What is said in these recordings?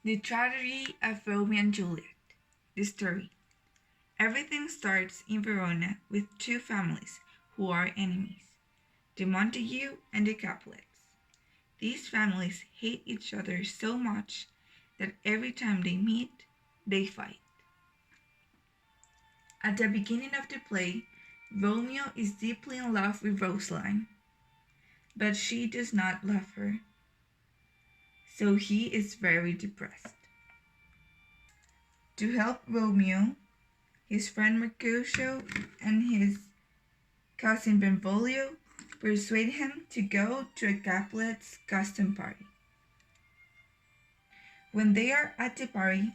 The Tragedy of Romeo and Juliet. The story. Everything starts in Verona with two families who are enemies, the Montague and the Capulets. These families hate each other so much that every time they meet, they fight. At the beginning of the play, Romeo is deeply in love with Rosaline, but she does not love her, so he is very depressed. To help Romeo, his friend Mercutio and his cousin Benvolio persuade him to go to a Capulet's custom party. When they are at the party,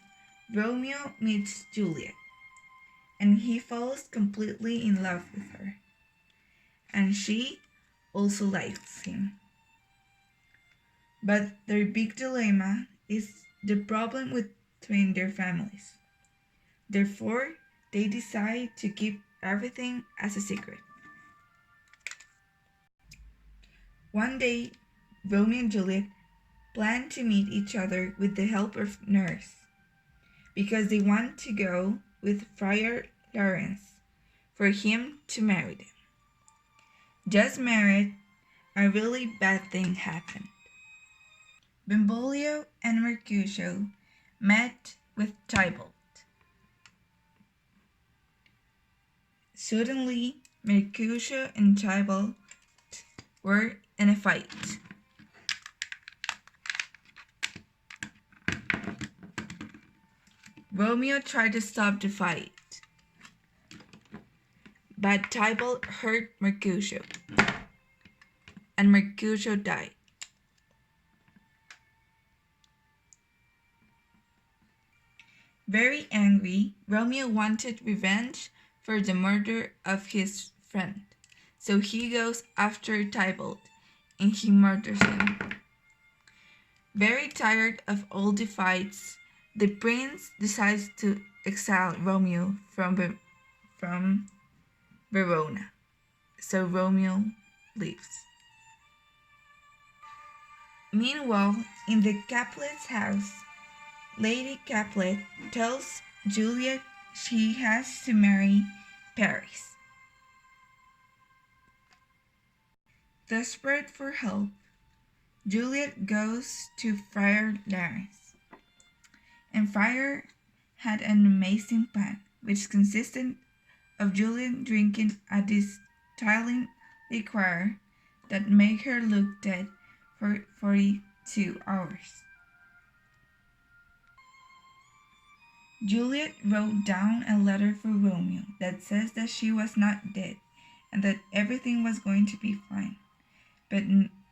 Romeo meets Juliet, and he falls completely in love with her, and she also likes him. But their big dilemma is the problem between their families. Therefore, they decide to keep everything as a secret. One day, Romeo and Juliet plan to meet each other with the help of a nurse, because they want to go with Friar Lawrence for him to marry them. Just married, a really bad thing happened. Benvolio and Mercutio met with Tybalt. Suddenly, Mercutio and Tybalt were in a fight. Romeo tried to stop the fight, but Tybalt hurt Mercutio, and Mercutio died. Very angry, Romeo wanted revenge for the murder of his friend, so he goes after Tybalt and he murders him. Very tired of all the fights, the prince decides to exile Romeo from Verona, so Romeo leaves. Meanwhile, in the Capulet's house, Lady Capulet tells Juliet she has to marry Paris. Desperate for help, Juliet goes to Friar Lawrence, and Friar had an amazing plan, which consisted of Juliet drinking a distilling liquor that made her look dead for 42 hours. Juliet wrote down a letter for Romeo that says that she was not dead and that everything was going to be fine, but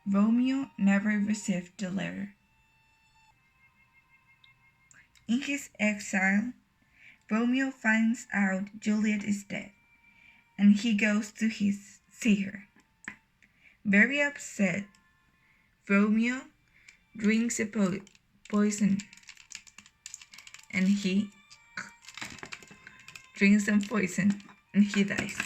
Romeo never received the letter. In his exile, Romeo finds out Juliet is dead, and he goes to see her. Very upset, Romeo drinks a poison, and he drinks some poison, and he dies.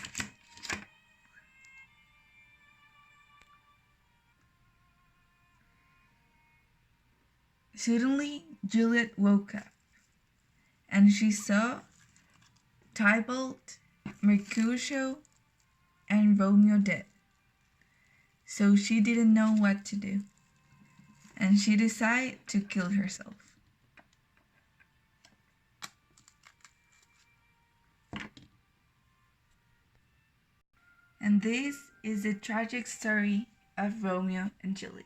Suddenly, Juliet woke up, and she saw Tybalt, Mercutio, and Romeo dead. So she didn't know what to do, and she decided to kill herself. And this is the tragic story of Romeo and Juliet.